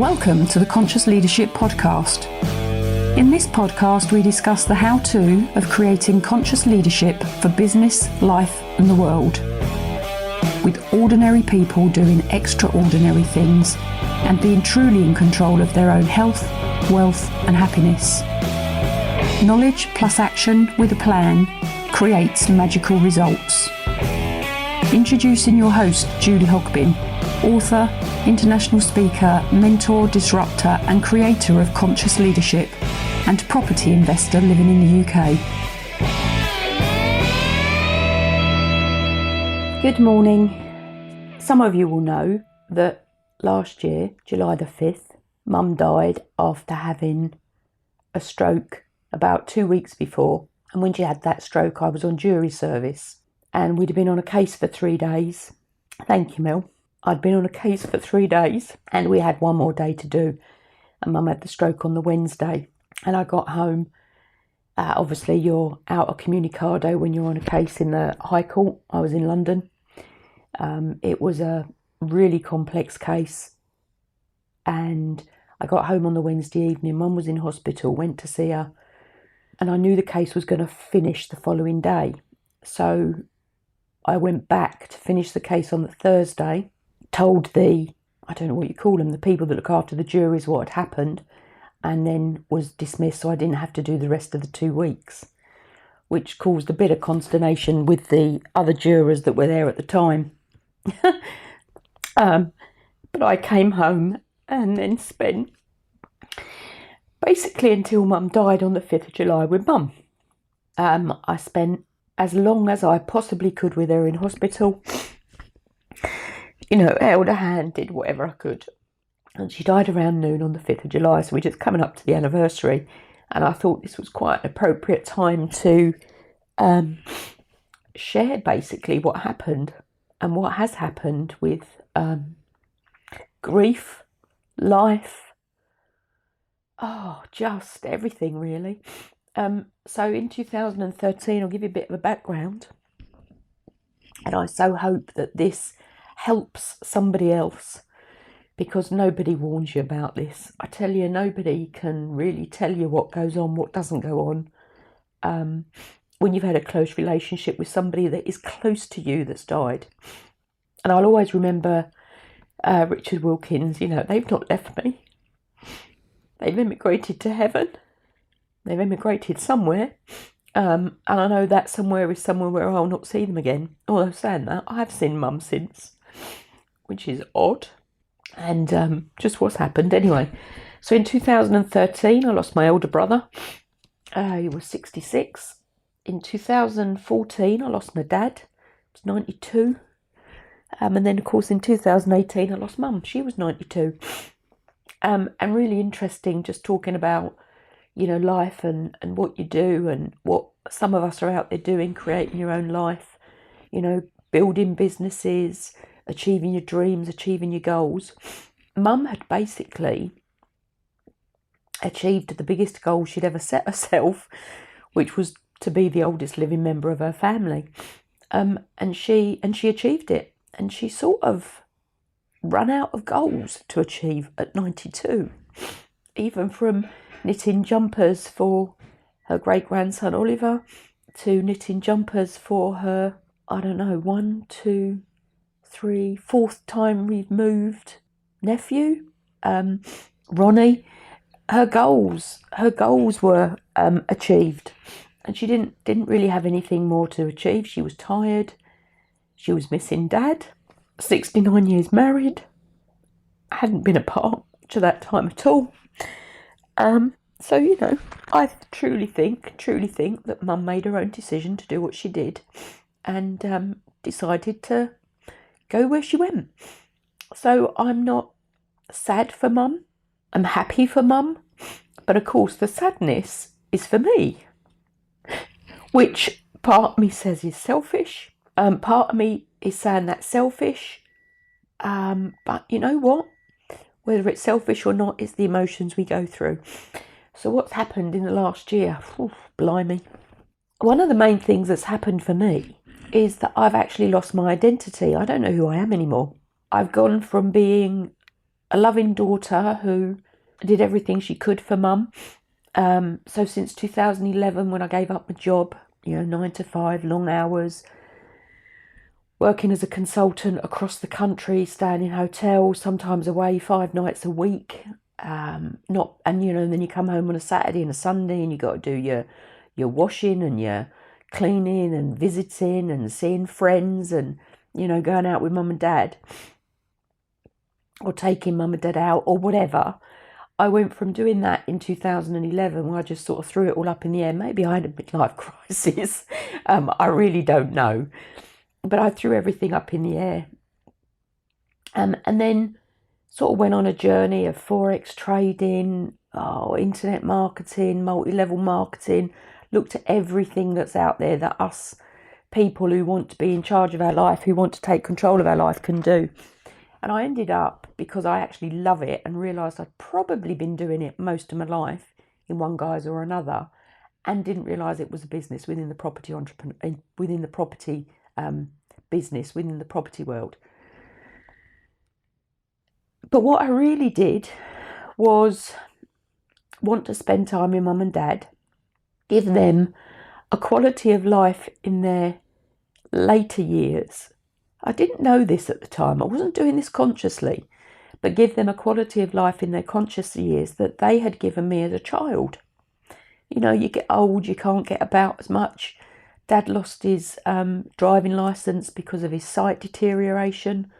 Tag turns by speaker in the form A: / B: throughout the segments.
A: Welcome to the Conscious Leadership Podcast. In this podcast, we discuss the how-to of creating conscious leadership for business, life, and the world. With ordinary people doing extraordinary things and being truly in control of their own health, wealth, and happiness. Knowledge plus action with a plan creates magical results. Introducing your host, Julie Hogbin, author, international speaker, mentor, disruptor, and creator of conscious leadership, and property investor living in the UK. Good morning. Some of you will know that last year, July the 5th, Mum died after having a stroke about 2 weeks before. And when she had that stroke, I was on jury service and we'd been on a case for 3 days. Thank you, Mel. I'd been on a case for 3 days and we had one more day to do. And Mum had the stroke on the Wednesday. And I got home. Obviously, you're out of communicado when you're on a case in the High Court. I was in London. It was a really complex case. And I got home on the Wednesday evening. Mum was in hospital, went to see her. And I knew the case was going to finish the following day. So I went back to finish the case on the Thursday. Told I don't know what you call them, the people that look after the juries what had happened, and then was dismissed, so I didn't have to do the rest of the 2 weeks, which caused a bit of consternation with the other jurors that were there at the time. But I came home and then spent basically until Mum died on the 5th of July with Mum. I spent as long as I possibly could with her in hospital. You know, held her hand, did whatever I could. And she died around noon on the 5th of July, so we're just coming up to the anniversary. And I thought this was quite an appropriate time to share basically what happened and what has happened with grief, life, just everything really. So in 2013, I'll give you a bit of a background. And I so hope that this helps somebody else, because nobody warns you about this. I tell you, nobody can really tell you what goes on, what doesn't go on, when you've had a close relationship with somebody that is close to you that's died. And I'll always remember Richard Wilkins. You know, they've not left me. They've emigrated to heaven. They've emigrated somewhere. And I know that somewhere is somewhere where I'll not see them again. Although saying that, I have seen Mum since, which is odd. And just what's happened anyway. So in 2013, I lost my older brother. He was 66. In 2014, I lost my dad. He was 92. And then, of course, in 2018, I lost Mum. She was 92. And really interesting just talking about, you know, life and what you do and what some of us are out there doing, creating your own life, you know, building businesses, achieving your dreams, achieving your goals. Mum had basically achieved the biggest goal she'd ever set herself, which was to be the oldest living member of her family. And she achieved it. And she sort of run out of goals to achieve at 92, even from knitting jumpers for her great-grandson Oliver to knitting jumpers for her, I don't know, 1, 2, 3, fourth time removed nephew, Ronnie. Her goals were achieved, and she didn't really have anything more to achieve. She was tired. She was missing Dad. 69 years married. Hadn't been apart to that time at all. So, you know, I truly think that Mum made her own decision to do what she did and decided to go where she went. So I'm not sad for Mum. I'm happy for Mum. But of course, the sadness is for me, which part of me says is selfish. Part of me is saying that's selfish. But you know what? Whether it's selfish or not, it's the emotions we go through. So what's happened in the last year? Blimey. One of the main things that's happened for me is that I've actually lost my identity. I don't know who I am anymore. I've gone from being a loving daughter who did everything she could for mum. So since 2011, when I gave up my job, 9 to 5, long hours, working as a consultant across the country, staying in hotels, sometimes away 5 nights a week. Not and then you come home on a Saturday and a Sunday, and you got to do your washing and your cleaning and visiting and seeing friends and going out with mum and dad or taking mum and dad out or whatever. I went from doing that in 2011, where I just sort of threw it all up in the air. Maybe I had a midlife crisis. I really don't know. But I threw everything up in the air. And then sort of went on a journey of Forex trading, internet marketing, multi-level marketing, looked at everything that's out there that us people who want to be in charge of our life, who want to take control of our life, can do. And I ended up, because I actually love it and realised I'd probably been doing it most of my life in one guise or another, and didn't realise it was a business within the property business, within the property world. But what I really did was want to spend time with mum and dad, give them a quality of life in their later years. I didn't know this at the time. I wasn't doing this consciously, but give them a quality of life in their conscious years that they had given me as a child. You get old, you can't get about as much. Dad lost his driving licence because of his sight deterioration.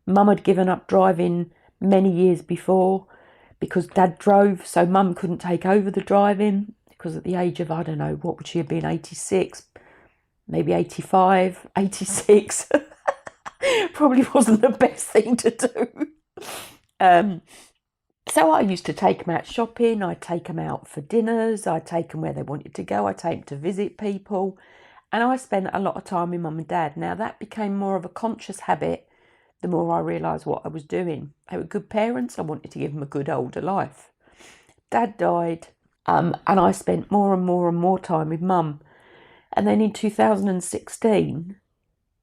A: Mum had given up driving many years before because Dad drove, so Mum couldn't take over the driving because at the age of, I don't know, what would she have been, 86, maybe 85, 86. Probably wasn't the best thing to do. So I used to take them out shopping, I'd take them out for dinners, I'd take them where they wanted to go, I'd take them to visit people. And I spent a lot of time with mum and dad. Now that became more of a conscious habit the more I realised what I was doing. They were good parents, I wanted to give them a good older life. Dad died, and I spent more and more and more time with mum. And then in 2016,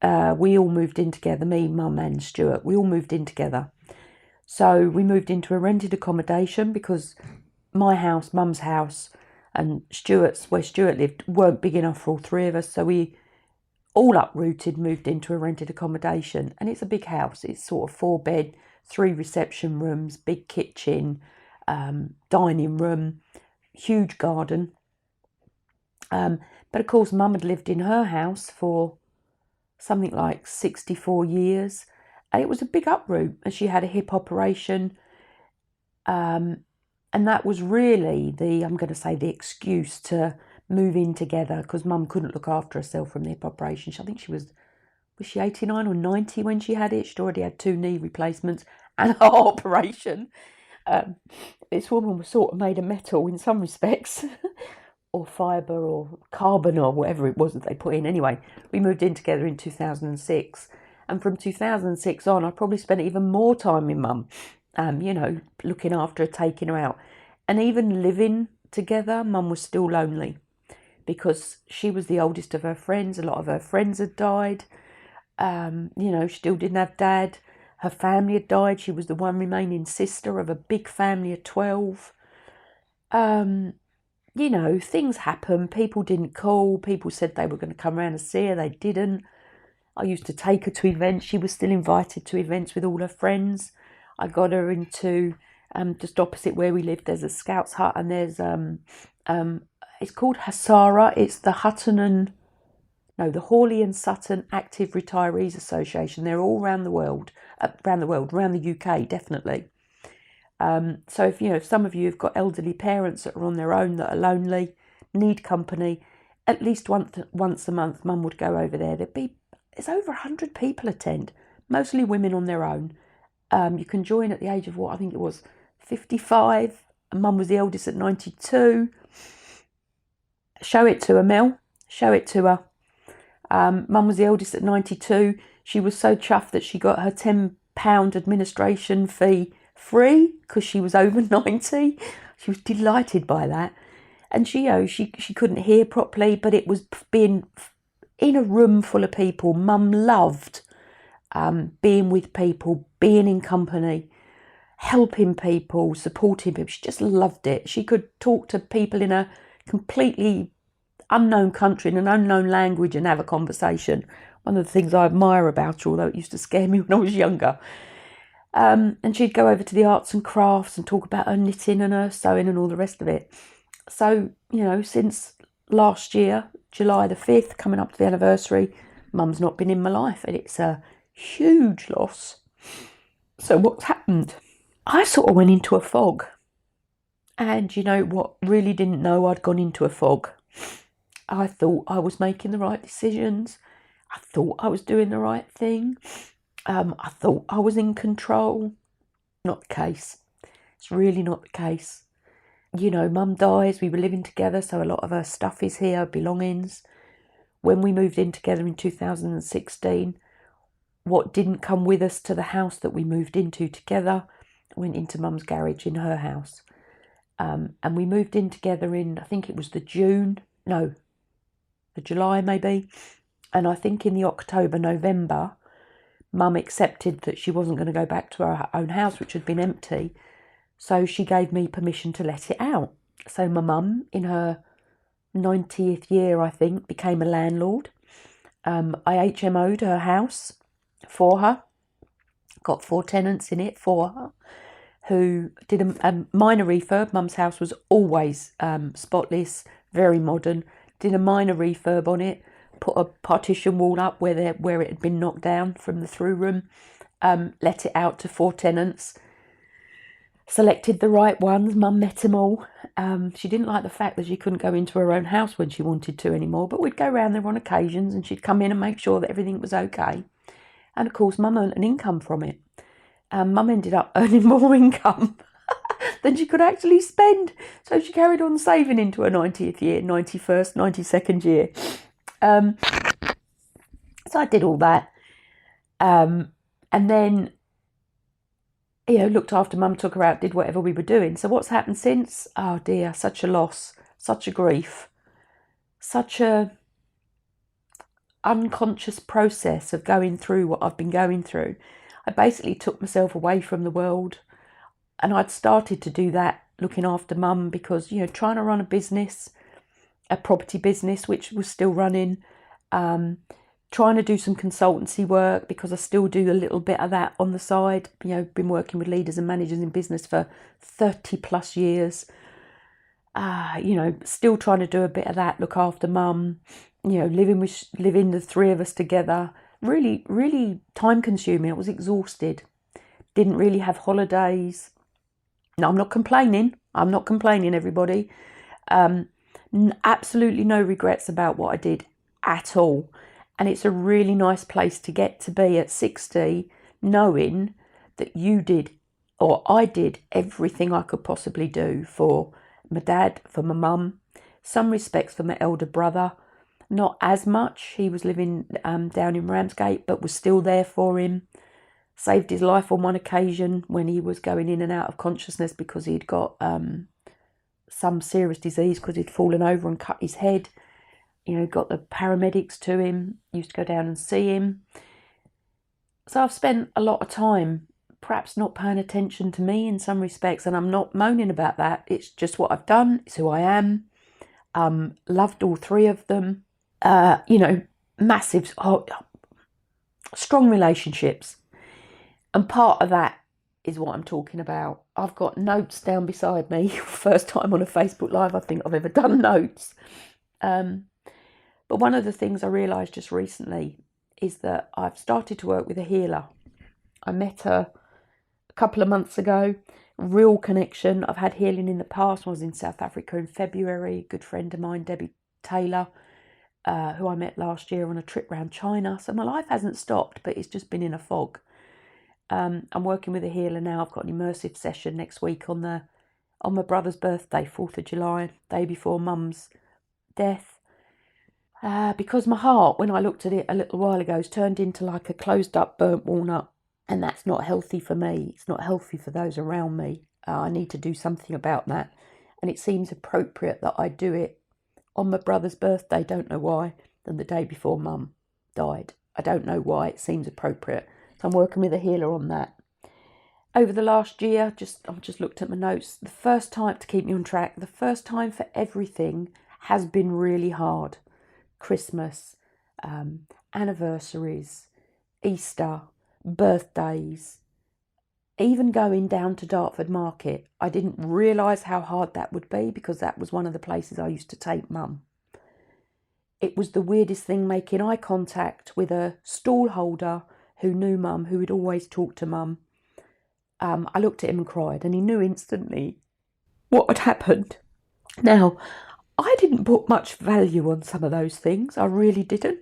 A: we all moved in together, me, mum and Stuart. We all moved in together. So we moved into a rented accommodation because my house, mum's house, and Stuart's, where Stuart lived, weren't big enough for all three of us. So we all uprooted, moved into a rented accommodation. And it's a big house. It's sort of 4-bed, 3 reception rooms, big kitchen, dining room, huge garden. But of course, mum had lived in her house for something like 64 years. And it was a big uproot, and she had a hip operation. And that was really the excuse to move in together, because mum couldn't look after herself from the hip operation. I think was she 89 or 90 when she had it? She'd already had 2 knee replacements and a heart operation. This woman was sort of made of metal in some respects, or fibre or carbon or whatever it was that they put in. Anyway, we moved in together in 2006. And from 2006 on, I probably spent even more time with mum, looking after her, taking her out. And even living together, mum was still lonely because she was the oldest of her friends. A lot of her friends had died. She still didn't have dad. Her family had died. She was the one remaining sister of a big family of 12. Things happen. People didn't call. People said they were going to come around and see her. They didn't. I used to take her to events. She was still invited to events with all her friends. I got her into, just opposite where we lived, there's a Scouts hut, and there's, it's called Hasara. It's the Hawley and Sutton Active Retirees Association. They're all around the world, around the UK, definitely. So if some of you have got elderly parents that are on their own, that are lonely, need company, at least once a month, mum would go over there. There's over 100 people attend, mostly women on their own. You can join at the age of, I think it was 55. Mum was the eldest at 92. Show it to her, Mel. Show it to her. Mum was the eldest at 92. She was so chuffed that she got her £10 administration fee free because she was over 90. She was delighted by that. And she couldn't hear properly, but it was being in a room full of people. Mum loved being with people, being in company, helping people, supporting people. She just loved it. She could talk to people in a completely unknown country in an unknown language and have a conversation. One of the things I admire about her, although it used to scare me when I was younger. And she'd go over to the arts and crafts and talk about her knitting and her sewing and all the rest of it. So, since last year, July the 5th, coming up to the anniversary, Mum's not been in my life, and it's a huge loss. So what's happened? I sort of went into a fog. And you know what? Really didn't know I'd gone into a fog. I thought I was making the right decisions. I thought I was doing the right thing. I thought I was in control. Not the case. It's really not the case. Mum dies, we were living together, so a lot of her stuff is here, belongings. When we moved in together in 2016, what didn't come with us to the house that we moved into together went into Mum's garage in her house. And we moved in together in, I think it was the July maybe. And I think in the October, November, Mum accepted that she wasn't going to go back to her own house, which had been empty. So she gave me permission to let it out. So my mum, in her 90th year, I think, became a landlord. I HMO'd her house for her. Got 4 tenants in it for her, who did a minor refurb. Mum's house was always spotless, very modern. Did a minor refurb on it. Put a partition wall up where it had been knocked down from the through room. Let it out to 4 tenants. Selected the right ones. Mum met them all. She didn't like the fact that she couldn't go into her own house when she wanted to anymore, but we'd go round there on occasions and she'd come in and make sure that everything was okay. And of course, Mum earned an income from it. Mum ended up earning more income than she could actually spend. So she carried on saving into her 90th year, 91st, 92nd year. So I did all that. And then, looked after Mum, took her out, did whatever we were doing. So what's happened since? Oh dear, such a loss, such a grief, such a unconscious process of going through what I've been going through. I basically took myself away from the world, and I'd started to do that looking after Mum because, trying to run a business, a property business, which was still running, trying to do some consultancy work because I still do a little bit of that on the side. Been working with leaders and managers in business for 30 plus years. Still trying to do a bit of that, look after Mum, living the 3 of us together. Really, really time consuming. I was exhausted. Didn't really have holidays. No, I'm not complaining. Everybody. Absolutely no regrets about what I did at all. And it's a really nice place to get to be at 60, knowing that you did, or I did, everything I could possibly do for my dad, for my mum, some respects for my elder brother. Not as much. He was living down in Ramsgate, but was still there for him. Saved his life on one occasion when he was going in and out of consciousness because he'd got some serious disease because he'd fallen over and cut his head. Got the paramedics to him, used to go down and see him. So I've spent a lot of time perhaps not paying attention to me in some respects, and I'm not moaning about that. It's just what I've done. It's who I am. Loved all 3 of them. Massive, strong relationships. And part of that is what I'm talking about. I've got notes down beside me. First time on a Facebook Live I think I've ever done notes. But one of the things I realised just recently is that I've started to work with a healer. I met her a couple of months ago. Real connection. I've had healing in the past. I was in South Africa in February. A good friend of mine, Debbie Taylor, who I met last year on a trip around China. So my life hasn't stopped, but it's just been in a fog. I'm working with a healer now. I've got an immersive session next week on my brother's birthday, 4th of July, day before Mum's death. Because my heart, when I looked at it a little while ago, has turned into like a closed up burnt walnut. And that's not healthy for me. It's not healthy for those around me. I need to do something about that. And it seems appropriate that I do it on my brother's birthday, don't know why, than the day before Mum died. I don't know why, it seems appropriate. So I'm working with a healer on that. over the last year, I've just looked at my notes, the first time, to keep me on track, the first time for everything has been really hard. Christmas, anniversaries, Easter, birthdays, even going down to Dartford Market. I didn't realise how hard that would be because that was one of the places I used to take Mum. It was the weirdest thing, making eye contact with a stall holder who knew Mum, who had always talked to Mum. I looked at him and cried, and he knew instantly what had happened. Now, I didn't put much value on some of those things, I really didn't.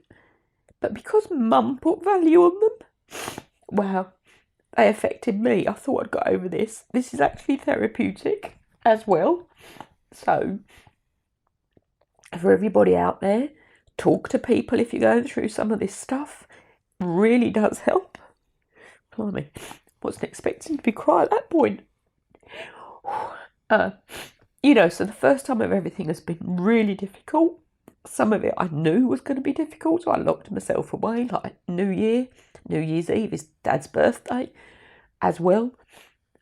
A: But because Mum put value on them, well, they affected me. I thought I'd got over this. This is actually therapeutic as well. So, for everybody out there, talk to people if you're going through some of this stuff. Really does help. Blimey, wasn't expecting to be crying at that point. So the first time of everything has been really difficult. Some of it I knew was going to be difficult, so I locked myself away, like New Year's Eve is Dad's birthday as well.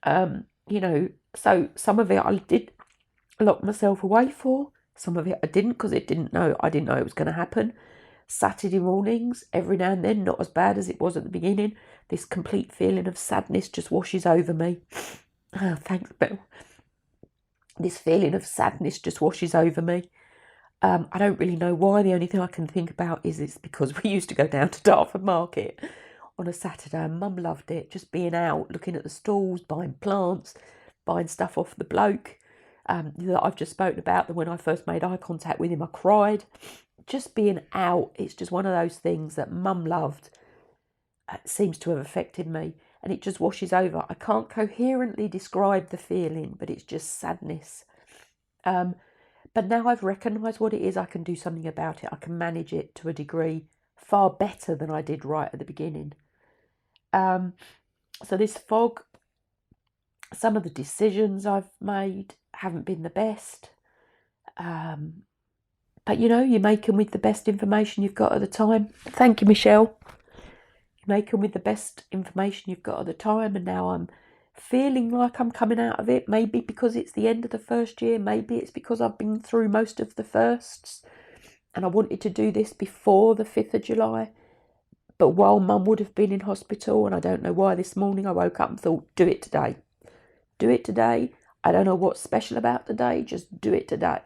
A: So some of it I did lock myself away for. Some of it I didn't, because I didn't know it was going to happen. Saturday mornings, every now and then, not as bad as it was at the beginning, this complete feeling of sadness just washes over me. Oh, thanks, Bill. This feeling of sadness just washes over me. I don't really know why. The only thing I can think about is it's because we used to go down to Dartford Market on a Saturday, and Mum loved it, just being out, looking at the stalls, buying plants, buying stuff off the bloke that I've just spoken about, that when I first made eye contact with him, I cried. Just being out, it's just one of those things that Mum loved. Seems to have affected me, and it just washes over. I can't coherently describe the feeling, but it's just sadness. But now I've recognised what it is, I can do something about it. I can manage it to a degree far better than I did right at the beginning. So this fog, some of the decisions I've made haven't been the best. But you make them with the best information you've got at the time. Thank you, Michelle. You make them with the best information you've got at the time, and now I'm feeling like I'm coming out of it. Maybe because it's the end of the first year, maybe it's because I've been through most of the firsts and I wanted to do this before the 5th of July. But while Mum would have been in hospital, and I don't know why, this morning I woke up and thought, do it today. Do it today. I don't know what's special about today, just do it today.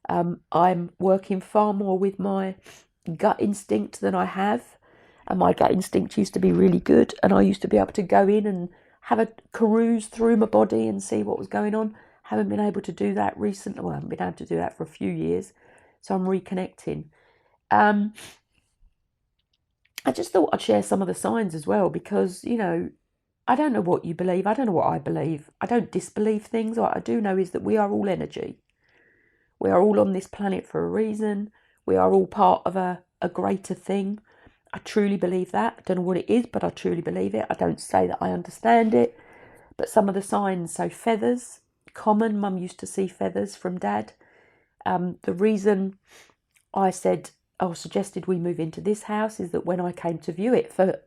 A: I'm working far more with my gut instinct than I have. And my gut instinct used to be really good, and I used to be able to go in and have a carouse through my body and see what was going on. Haven't been able to do that recently. Well, I haven't been able to do that for a few years. So I'm reconnecting. I just thought I'd share some of the signs as well, because, I don't know what you believe. I don't know what I believe. I don't disbelieve things. What I do know is that we are all energy. We are all on this planet for a reason. We are all part of a greater thing. I truly believe that. I don't know what it is, but I truly believe it. I don't say that I understand it. But some of the signs, so feathers, common. Mum used to see feathers from Dad. The reason I suggested we move into this house is that when I came to view it, for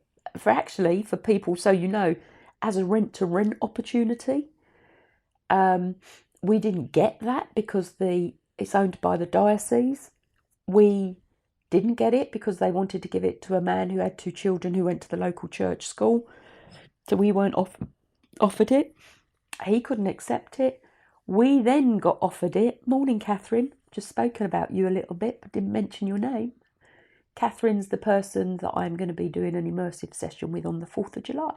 A: people, so as a rent-to-rent opportunity, we didn't get that because it's owned by the diocese. We didn't get it because they wanted to give it to a man who had 2 children who went to the local church school. So we weren't offered it. He couldn't accept it. We then got offered it. Morning, Catherine. Just spoken about you a little bit, but didn't mention your name. Catherine's the person that I'm going to be doing an immersive session with on the 4th of July.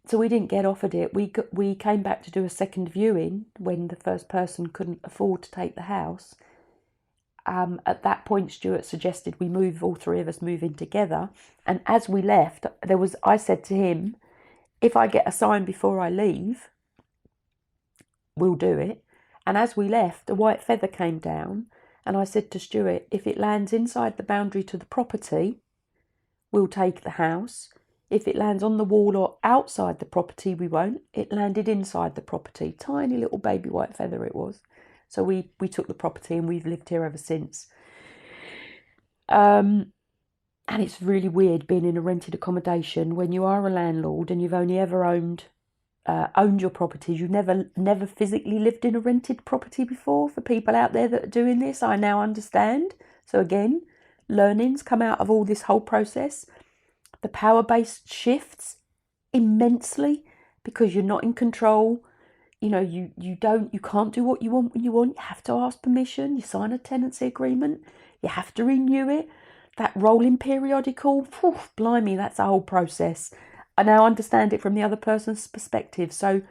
A: So we didn't get offered it. We came back to do a second viewing when the first person couldn't afford to take the house. At that point, Stuart suggested all 3 of us move in together. And as we left, I said to him, if I get a sign before I leave, we'll do it. And as we left, a white feather came down, and I said to Stuart, if it lands inside the boundary to the property, we'll take the house. If it lands on the wall or outside the property, we won't. It landed inside the property. Tiny little baby white feather it was. So we took the property, and we've lived here ever since. And And it's really weird being in a rented accommodation when you are a landlord and you've only ever owned your properties. You've never physically lived in a rented property before. For people out there that are doing this, I now understand. So again, learnings come out of all this whole process. The power base shifts immensely because you're not in control. You know, you can't do what you want when you want. You have to ask permission. You sign a tenancy agreement. You have to renew it. That rolling periodical, whew, blimey, that's a whole process. I now understand it from the other person's perspective. So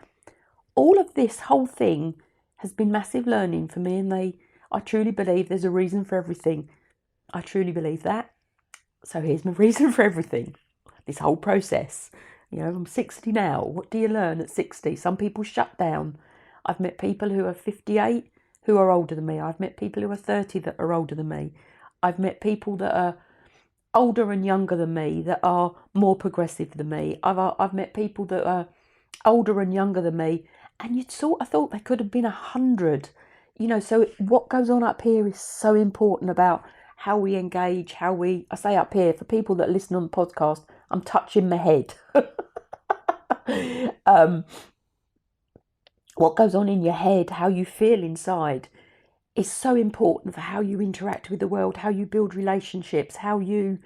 A: all of this whole thing has been massive learning for me, and I truly believe there's a reason for everything. I truly believe that. So here's my reason for everything. This whole process. You know, I'm 60 now. What do you learn at 60? Some people shut down. I've met people who are 58 who are older than me. I've met people who are 30 that are older than me. I've met people that are older and younger than me that are more progressive than me. I've met people that are older and younger than me, and you'd sort of thought they could have been 100. You know, so what goes on up here is so important about how we engage, I say up here, for people that listen on the podcast, I'm touching my head. What goes on in your head, how you feel inside, is so important for how you interact with the world, how you build relationships, how you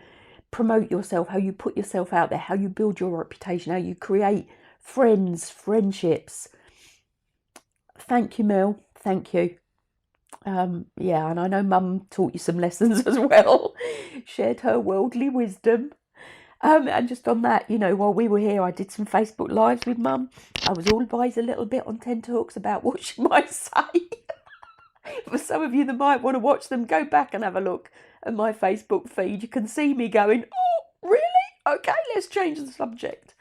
A: promote yourself, how you put yourself out there, how you build your reputation, how you create friendships. Thank you, Mel. Thank you. Yeah, and I know Mum taught you some lessons as well, shared her worldly wisdom. And just on that, you know, while we were here, I did some Facebook Lives with Mum. I was all advised a little bit on tenterhooks about what she might say. For some of you that might want to watch them, go back and have a look at my Facebook feed. You can see me going, oh, really? Okay, let's change the subject.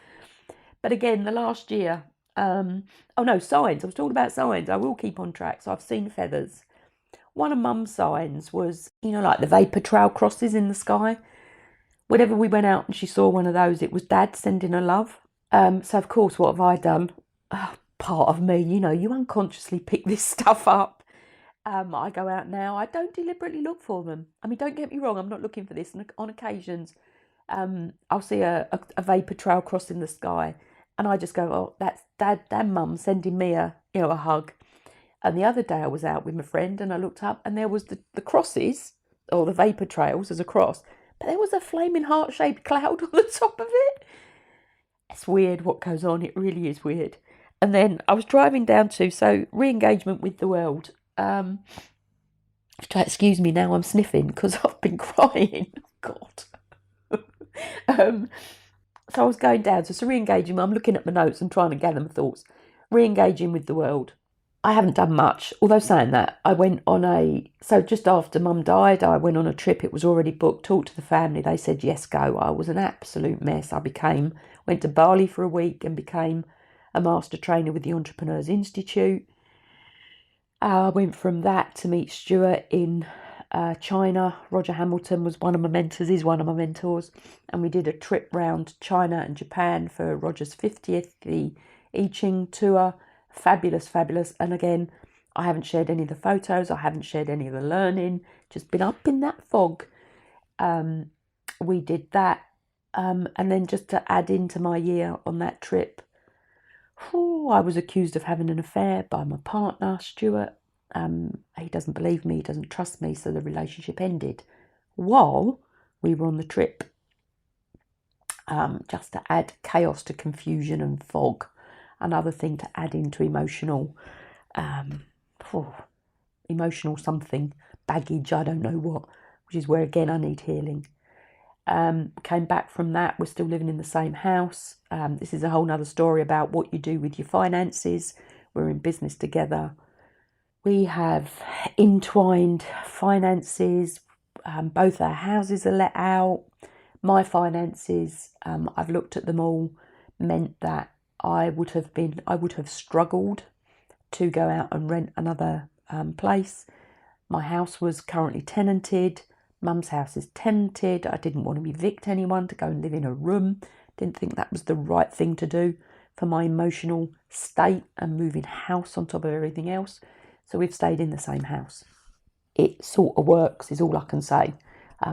A: But again, the last year, signs. I was talking about signs. I will keep on track. So I've seen feathers. One of Mum's signs was, you know, like the vapor trail crosses in the sky. Whenever we went out and she saw one of those, it was Dad sending her love. So of course, what have I done? Part of me, you know, you unconsciously pick this stuff up. I go out now. I don't deliberately look for them. I mean, don't get me wrong. I'm not looking for this. And on occasions, I'll see a vapor trail cross in the sky, and I just go, "Oh, that's Dad and Mum sending me a hug." And the other day, I was out with my friend, and I looked up, and there was the crosses or the vapor trails as a cross, but there was a flaming heart-shaped cloud on the top of it. It's weird what goes on. It really is weird. And then I was driving down to re-engagement with the world. Excuse me, now I'm sniffing because I've been crying. God. So I was going down, so re-engaging. I'm looking at my notes and trying to gather my thoughts. Re-engaging with the world. I haven't done much, although saying that, I went on just after Mum died, I went on a trip. It was already booked, talked to the family. They said, yes, go. I was an absolute mess. Went to Bali for a week and became a master trainer with the Entrepreneurs Institute. I went from that to meet Stuart in China. Roger Hamilton was one of my mentors, he's one of my mentors. And we did a trip round China and Japan for Roger's 50th, the I Ching tour. Fabulous. And again, I haven't shared any of the photos. I haven't shared any of the learning. Just been up in that fog. We did that. And then just to add into my year on that trip, I was accused of having an affair by my partner, Stuart. He doesn't believe me, he doesn't trust me, so the relationship ended while we were on the trip. Just to add chaos to confusion and fog. Another thing to add into emotional something, baggage, I don't know what, which is where again I need healing. Came back from that, we're still living in the same house. This is a whole nother story about what you do with your finances. We're in business together. We have entwined finances. Both our houses are let out. My finances, I've looked at them all, meant that I would have struggled to go out and rent another place. My house was currently tenanted. Mum's house is tenanted. I didn't want to evict anyone to go and live in a room. Didn't think that was the right thing to do for my emotional state and moving house on top of everything else. So we've stayed in the same house. It sort of works is all I can say.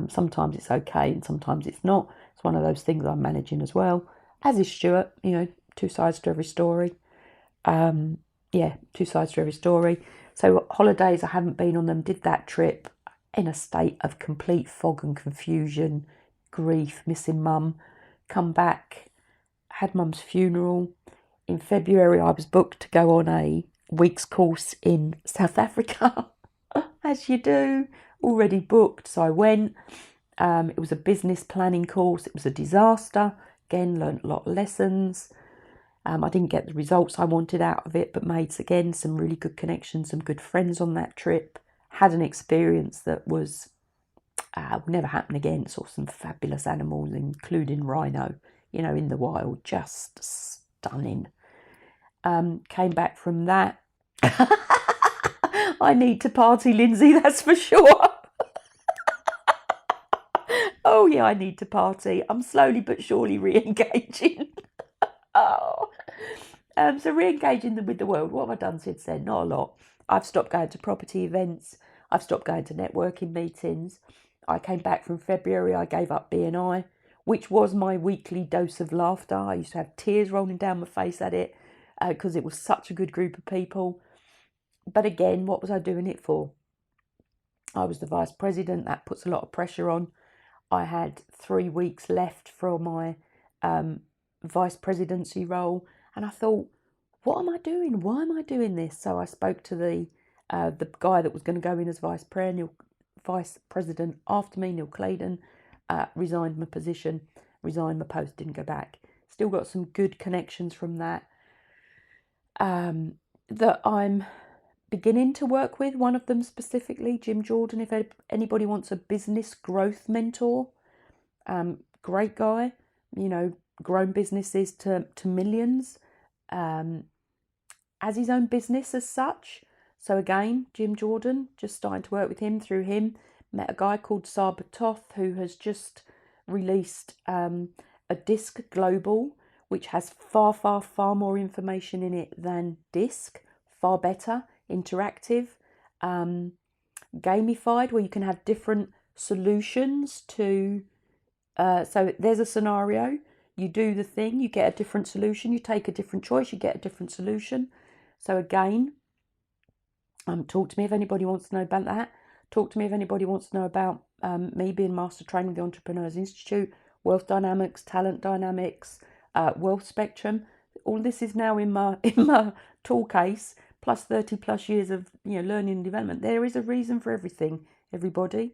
A: Sometimes it's okay and sometimes it's not. It's one of those things I'm managing as well, as is Stuart. You know, two sides to every story. Two sides to every story. So holidays, I haven't been on them. Did that trip in a state of complete fog and confusion, grief, missing mum. Come back, had mum's funeral. In February, I was booked to go on a week's course in South Africa, as you do, already booked. So I went. It was a business planning course. It was a disaster. Again, learnt a lot of lessons. I didn't get the results I wanted out of it, but made, again, some really good connections, some good friends on that trip. Had an experience that was will never happen again. Saw some fabulous animals, including rhino, you know, in the wild. Just stunning. Came back from that. I need to party, Lindsay, that's for sure. Oh yeah, I need to party. I'm slowly but surely re-engaging. So re-engaging with the world. What have I done since then? Not a lot. I've stopped going to property events. I've stopped going to networking meetings. I came back from February. I gave up BNI, which was my weekly dose of laughter. I used to have tears rolling down my face at it because it was such a good group of people. But again, what was I doing it for? I was the vice president. That puts a lot of pressure on. I had 3 weeks left for my vice presidency role, and I thought, what am I doing? Why am I doing this? So I spoke to the guy that was going to go in as vice president after me, Neil Claydon. Resigned my position, resigned my post, didn't go back. Still got some good connections from that. That I'm beginning to work with. One of them specifically, Jim Jordan. If anybody wants a business growth mentor, great guy. You know, grown businesses to millions. As his own business as such. So again, Jim Jordan, just starting to work with him through him. Met a guy called Saber Toth who has just released a disc global, which has far, far, far more information in it than disc. Far better, interactive, gamified, where you can have different solutions to. So there's a scenario. You do the thing, you get a different solution. You take a different choice, you get a different solution. So again, talk to me if anybody wants to know about that. Talk to me if anybody wants to know about me being Master Trainer with the Entrepreneurs Institute, Wealth Dynamics, Talent Dynamics, Wealth Spectrum. All this is now in my tool case, plus 30 plus years of learning and development. There is a reason for everything, everybody.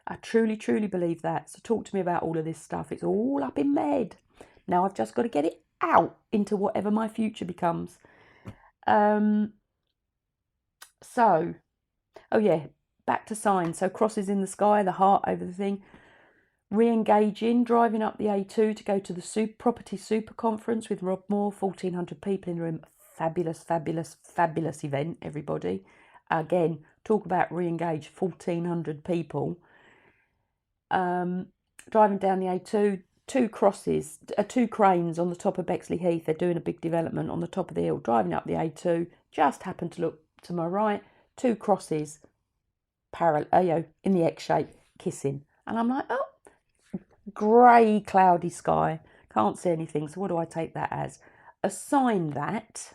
A: I truly, truly believe that. So talk to me about all of this stuff. It's all up in my head. Now I've just got to get it out into whatever my future becomes. Back to signs. So crosses in the sky, the heart over the thing. Re-engaging, driving up the A2 to go to the property super conference with Rob Moore, 1,400 people in the room. Fabulous, fabulous, fabulous event, everybody. Again, talk about re-engage, 1,400 people. Driving down the A2, two cranes on the top of Bexley Heath. They're doing a big development on the top of the hill. Driving up the A2, just happened to look to my right, two crosses, parallel, in the X shape, kissing. And I'm like, oh, grey, cloudy sky, can't see anything. So what do I take that as? A sign that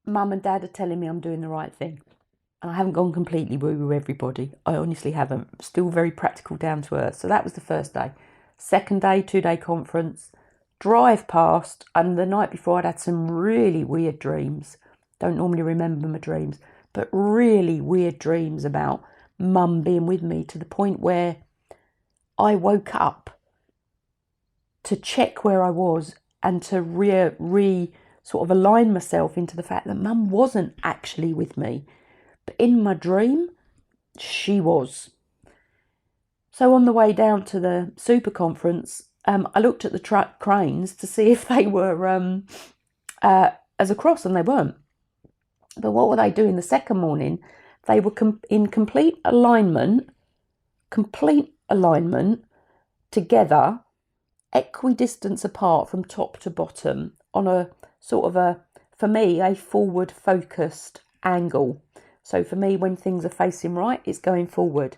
A: Mum and Dad are telling me I'm doing the right thing. And I haven't gone completely woo-woo, everybody. I honestly haven't. Still very practical, down to earth. So that was the first day. Second day, 2-day conference. Drive past, and the night before I'd had some really weird dreams. Don't normally remember my dreams, but really weird dreams about Mum being with me, to the point where I woke up to check where I was and to sort of align myself into the fact that Mum wasn't actually with me. But in my dream, she was. So on the way down to the super conference, I looked at the cranes to see if they were as a cross, and they weren't. But what were they doing the second morning? They were in complete alignment, together, equidistant apart from top to bottom, on a sort of for me, a forward focused angle. So for me, when things are facing right, it's going forward.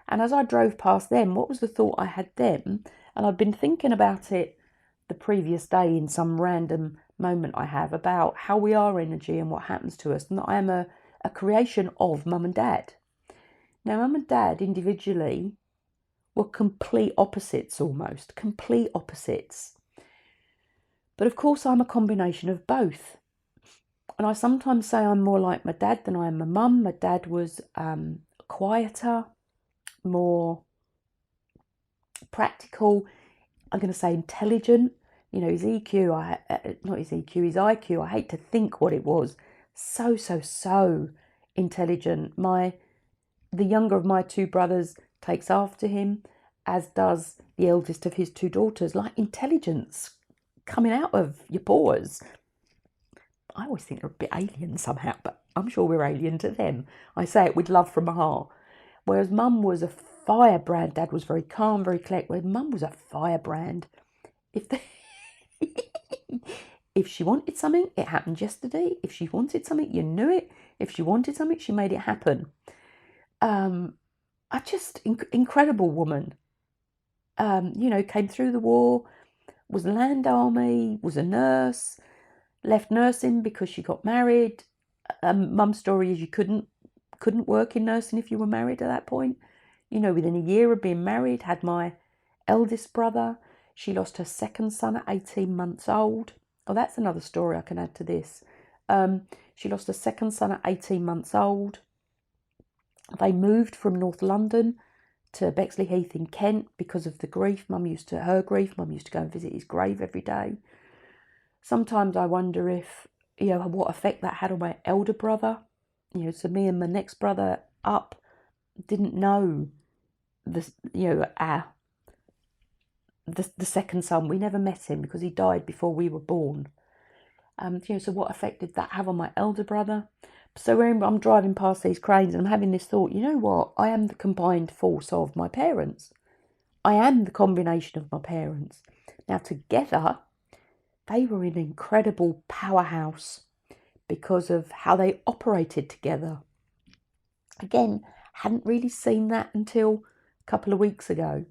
A: And as I drove past them, what was the thought I had then? And I'd been thinking about it the previous day in some random moment I have about how we are energy and what happens to us, and that I am a creation of mum and dad. Now, mum and dad individually were complete opposites, almost complete opposites. But of course, I'm a combination of both. And I sometimes say I'm more like my dad than I am my mum. My dad was quieter, more practical. I'm going to say intelligent. You know, his EQ, not his EQ, his IQ, I hate to think what it was. So intelligent. The younger of my two brothers takes after him, as does the eldest of his two daughters. Like intelligence coming out of your pores. I always think they're a bit alien somehow, but I'm sure we're alien to them. I say it with love from my heart. Whereas mum was a firebrand, dad was very calm, very collected. Whereas mum was a firebrand. If she wanted something, it happened yesterday. If she wanted something, you knew it. If she wanted something, she made it happen. Incredible woman. Came through the war, was land army, was a nurse, left nursing because she got married. Mum's story is you couldn't work in nursing if you were married at that point. Within a year of being married, had my eldest brother. She lost her second son at 18 months old. Oh, that's another story I can add to this. She lost her second son at 18 months old. They moved from North London to Bexley Heath in Kent because of the grief. Mum used to go and visit his grave every day. Sometimes I wonder if, what effect that had on my elder brother. So me and my next brother up didn't know the second son. We never met him because he died before we were born. So what effect did that have on my elder brother? So when I'm driving past these cranes and I'm having this thought, you know what? I am the combined force of my parents. I am the combination of my parents. Now together, they were an incredible powerhouse because of how they operated together. Again, hadn't really seen that until a couple of weeks ago.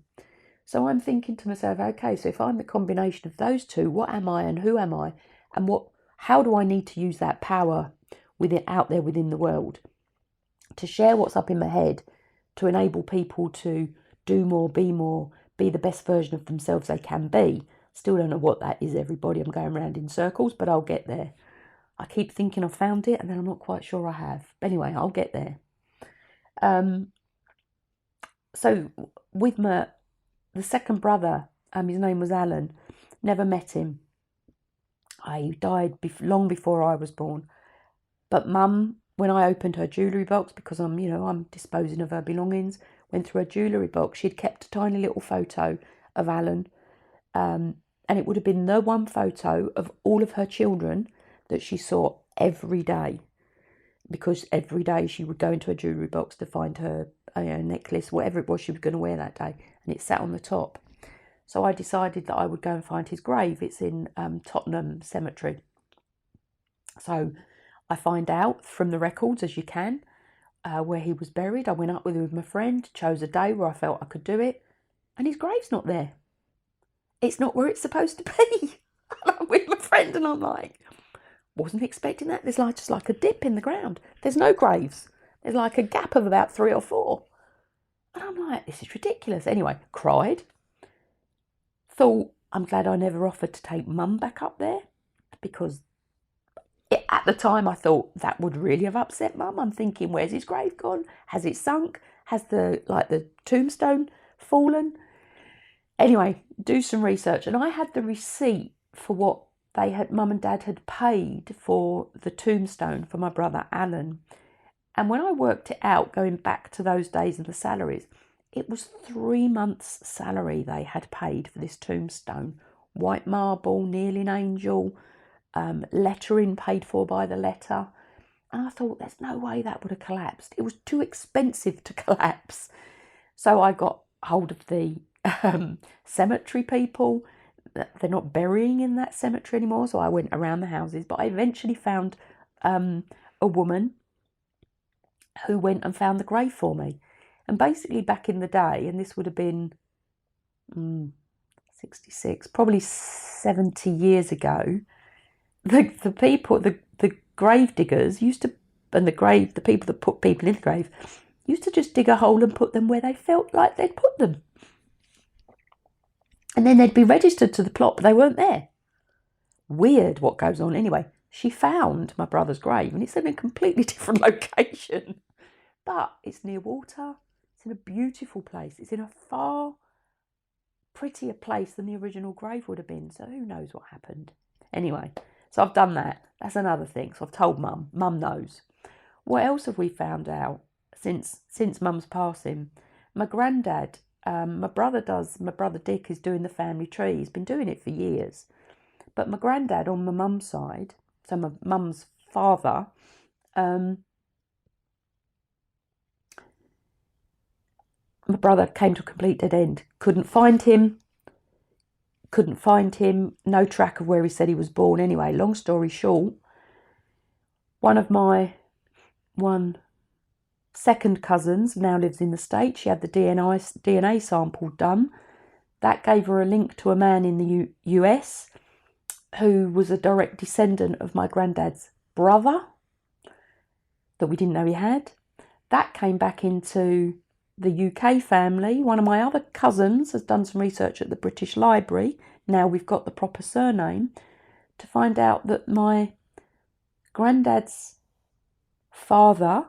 A: So I'm thinking to myself, okay, so if I'm the combination of those two, what am I and who am I? And how do I need to use that power out there within the world to share what's up in my head, to enable people to do more, be the best version of themselves they can be. Still don't know what that is, everybody. I'm going around in circles, but I'll get there. I keep thinking I've found it, and then I'm not quite sure I have. But anyway, I'll get there. So with the second brother, his name was Alan. Never met him. He died long before I was born. But Mum, when I opened her jewellery box, because I'm disposing of her belongings, went through her jewellery box. She'd kept a tiny little photo of Alan, and it would have been the one photo of all of her children that she saw every day, because every day she would go into her jewellery box to find her necklace, whatever it was she was going to wear that day, and it sat on the top. So I decided that I would go and find his grave. It's in Tottenham Cemetery. So I find out from the records, as you can, where he was buried. I went up with my friend, chose a day where I felt I could do it, and his grave's not there. It's not where it's supposed to be. I'm with my friend and I'm like, wasn't expecting that. There's just like a dip in the ground. There's no graves. There's like a gap of about 3 or 4. And I'm like, this is ridiculous. Anyway, cried. Thought, I'm glad I never offered to take Mum back up there, because at the time I thought that would really have upset Mum. I'm thinking, where's his grave gone? Has it sunk? Has the tombstone fallen? Anyway, do some research. And I had the receipt for what Mum and Dad had paid for the tombstone for my brother Alan. And when I worked it out, going back to those days and the salaries, it was 3 months' salary they had paid for this tombstone. White marble, nearly an angel, lettering paid for by the letter. And I thought, there's no way that would have collapsed. It was too expensive to collapse. So I got hold of the cemetery people. They're not burying in that cemetery anymore, so I went around the houses. But I eventually found a woman who went and found the grave for me. And basically back in the day, and this would have been 66, probably 70 years ago, the people, the grave diggers used to, and the people that put people in the grave, used to just dig a hole and put them where they felt like they'd put them. And then they'd be registered to the plot, but they weren't there. Weird what goes on. Anyway, she found my brother's grave, and it's in a completely different location. But it's near water. It's in a beautiful place. It's in a far prettier place than the original grave would have been. So who knows what happened. Anyway, so I've done that. That's another thing. So I've told Mum. Mum knows. What else have we found out since Mum's passing? My granddad, my brother Dick is doing the family tree. He's been doing it for years. But my granddad on my mum's side, so my mum's father, my brother came to a complete dead end. Couldn't find him. No track of where he said he was born. Anyway, long story short, one of my second cousins now lives in the States. She had the DNA sample done. That gave her a link to a man in the US who was a direct descendant of my granddad's brother that we didn't know he had. That came back into the UK family. One of my other cousins has done some research at the British Library. Now we've got the proper surname to find out that my granddad's father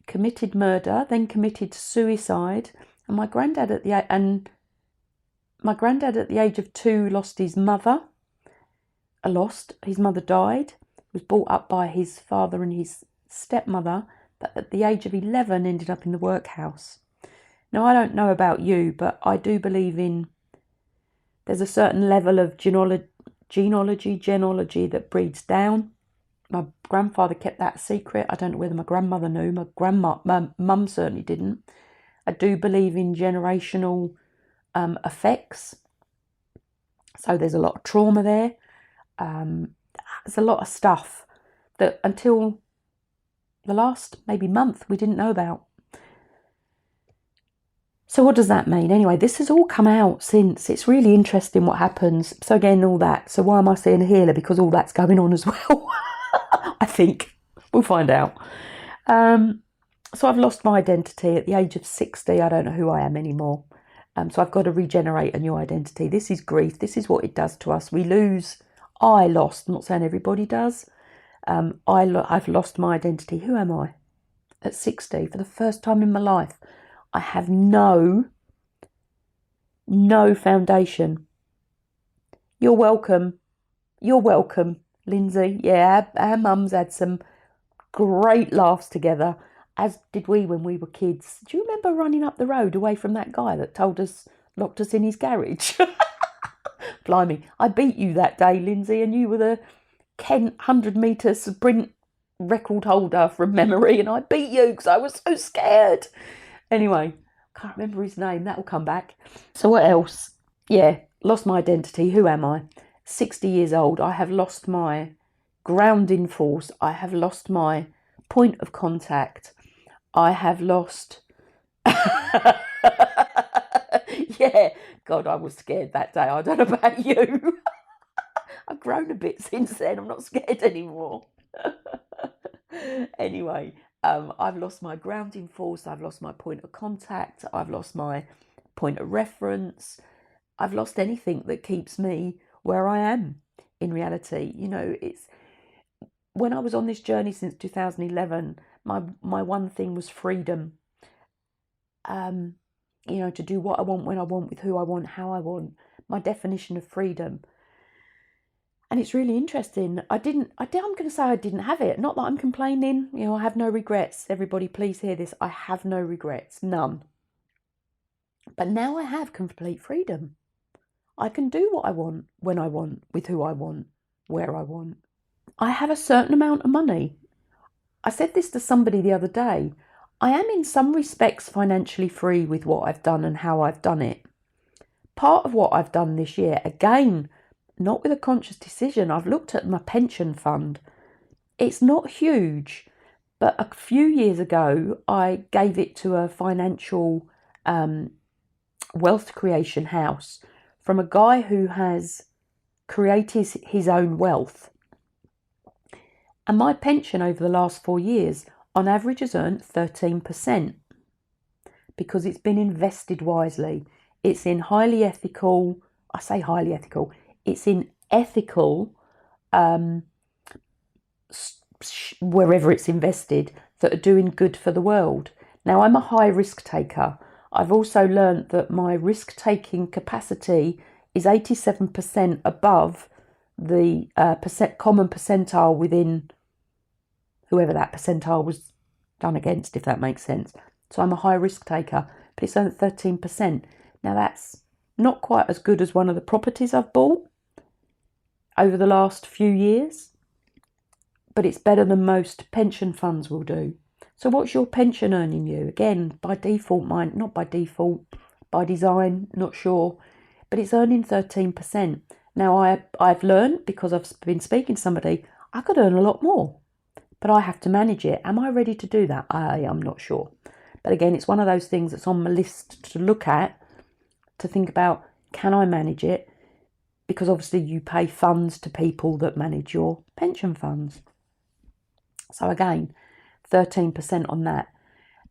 A: committed murder, then committed suicide, and my granddad at the age of 2 lost his mother. His mother died. Was brought up by his father and his stepmother, but at the age of 11 ended up in the workhouse. Now, I don't know about you, but I do believe there's a certain level of genealogy that breeds down. My grandfather kept that a secret. I don't know whether my grandmother knew. My mum certainly didn't. I do believe in generational effects. So there's a lot of trauma there. There's a lot of stuff that until the last maybe month we didn't know about. So what does that mean? Anyway, this has all come out since. It's really interesting what happens. So again, all that. So why am I seeing a healer? Because all that's going on as well. I think. We'll find out. So I've lost my identity at the age of 60. I don't know who I am anymore. So I've got to regenerate a new identity. This is grief. This is what it does to us. I lost. I'm not saying everybody does. I've lost my identity. Who am I? At 60, for the first time in my life, I have no foundation. You're welcome, Lindsay. Yeah, our mums had some great laughs together, as did we when we were kids. Do you remember running up the road away from that guy that locked us in his garage? Blimey, I beat you that day, Lindsay, and you were the 100-metre sprint record holder from memory, and I beat you because I was so scared. Anyway, can't remember his name. That'll come back. So what else? Yeah, lost my identity. Who am I? 60 years old. I have lost my grounding force. I have lost my point of contact. I have lost... Yeah, God, I was scared that day. I don't know about you. I've grown a bit since then. I'm not scared anymore. Anyway, I've lost my grounding force. I've lost my point of contact. I've lost my point of reference. I've lost anything that keeps me where I am in reality. You know, it's when I was on this journey since 2011, my one thing was freedom. You know, to do what I want, when I want, with who I want, how I want. My definition of freedom. And it's really interesting. I'm going to say I didn't have it. Not that I'm complaining. You know, I have no regrets. Everybody, please hear this. I have no regrets. None. But now I have complete freedom. I can do what I want, when I want, with who I want, where I want. I have a certain amount of money. I said this to somebody the other day. I am in some respects financially free with what I've done and how I've done it. Part of what I've done this year, again, not with a conscious decision, I've looked at my pension fund. It's not huge, But a few years ago, I gave it to a financial wealth creation house from a guy who has created his own wealth. And my pension over the last 4 years, on average, has earned 13% because it's been invested wisely. It's in highly ethical, I say highly ethical, it's in ethical, wherever it's invested, that are doing good for the world. Now, I'm a high risk taker. I've also learned that my risk taking capacity is 87% above the common percentile within whoever that percentile was done against, if that makes sense. So I'm a high risk taker, but it's only 13%. Now, that's not quite as good as one of the properties I've bought over the last few years, but it's better than most pension funds will do. So what's your pension earning you? Again, by default, mine, not by default, by design, not sure, but it's earning 13%. Now, I've learned, because I've been speaking to somebody, I could earn a lot more, but I have to manage it. Am I ready to do that? I'm not sure. But again, it's one of those things that's on my list to look at, to think about, can I manage it? Because obviously you pay funds to people that manage your pension funds. So again, 13% on that.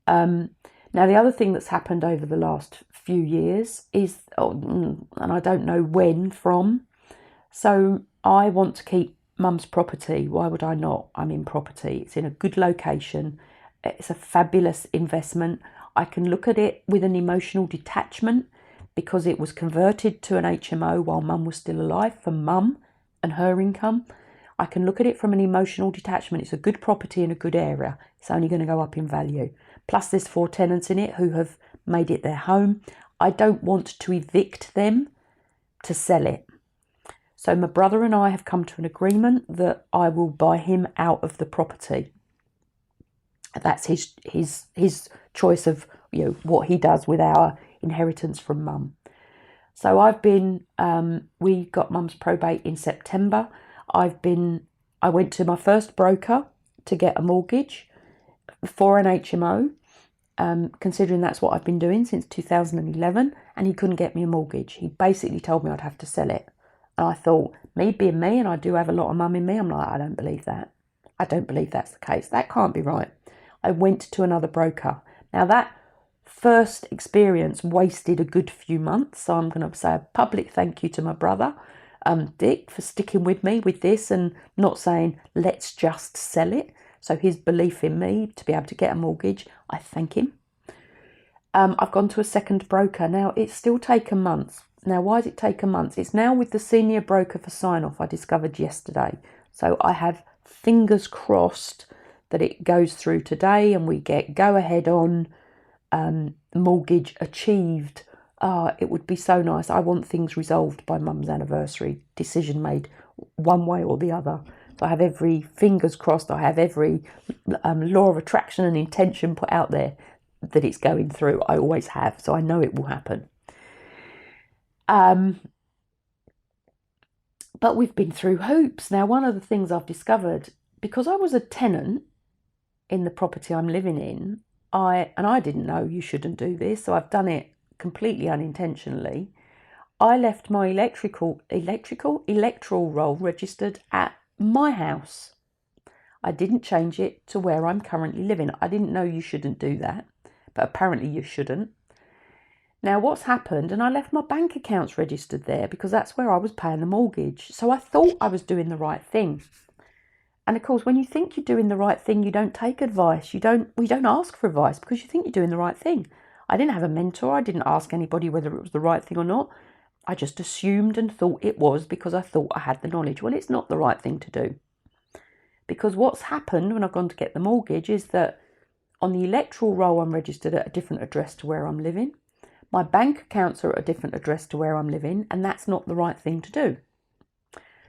A: Now, the other thing that's happened over the last few years is, and I don't know when from, so I want to keep Mum's property. Why would I not? I'm in property. It's in a good location. It's a fabulous investment. I can look at it with an emotional detachment because it was converted to an HMO while Mum was still alive for Mum and her income. I can look at it from an emotional detachment. It's a good property in a good area. It's only going to go up in value. Plus there's 4 tenants in it who have made it their home. I don't want to evict them to sell it. So my brother and I have come to an agreement that I will buy him out of the property. That's his choice of, what he does with our inheritance from Mum. So we got Mum's probate in September. I went to my first broker to get a mortgage for an HMO, considering that's what I've been doing since 2011, and he couldn't get me a mortgage. He basically told me I'd have to sell it. And I thought, me being me, and I do have a lot of mum in me, I'm like, I don't believe that. I don't believe that's the case. That can't be right. I went to another broker. Now, that first experience wasted a good few months, so I'm going to say a public thank you to my brother, Dick, for sticking with me with this and not saying, let's just sell it. So his belief in me to be able to get a mortgage, I thank him. I've gone to a second broker. Now, it's still taken months. Now, why has it taken months? It's now with the senior broker for sign-off, I discovered yesterday. So I have fingers crossed that it goes through today and we get go-ahead on mortgage achieved. It would be so nice. I want things resolved by Mum's anniversary, decision made one way or the other. So I have every, fingers crossed, I have every law of attraction and intention put out there that it's going through. I always have, so I know it will happen. But we've been through hoops. Now, one of the things I've discovered, because I was a tenant in the property I'm living in, I didn't know you shouldn't do this, so I've done it completely unintentionally. I left my electoral roll registered at my house. I didn't change it to where I'm currently living. I didn't know you shouldn't do that, but apparently you shouldn't. Now, what's happened, and I left my bank accounts registered there because that's where I was paying the mortgage. So I thought I was doing the right thing. And of course, when you think you're doing the right thing, you don't take advice. We don't ask for advice because you think you're doing the right thing. I didn't have a mentor. I didn't ask anybody whether it was the right thing or not. I just assumed and thought it was because I thought I had the knowledge. Well, it's not the right thing to do. Because what's happened when I've gone to get the mortgage is that on the electoral roll, I'm registered at a different address to where I'm living. My bank accounts are at a different address to where I'm living, and that's not the right thing to do.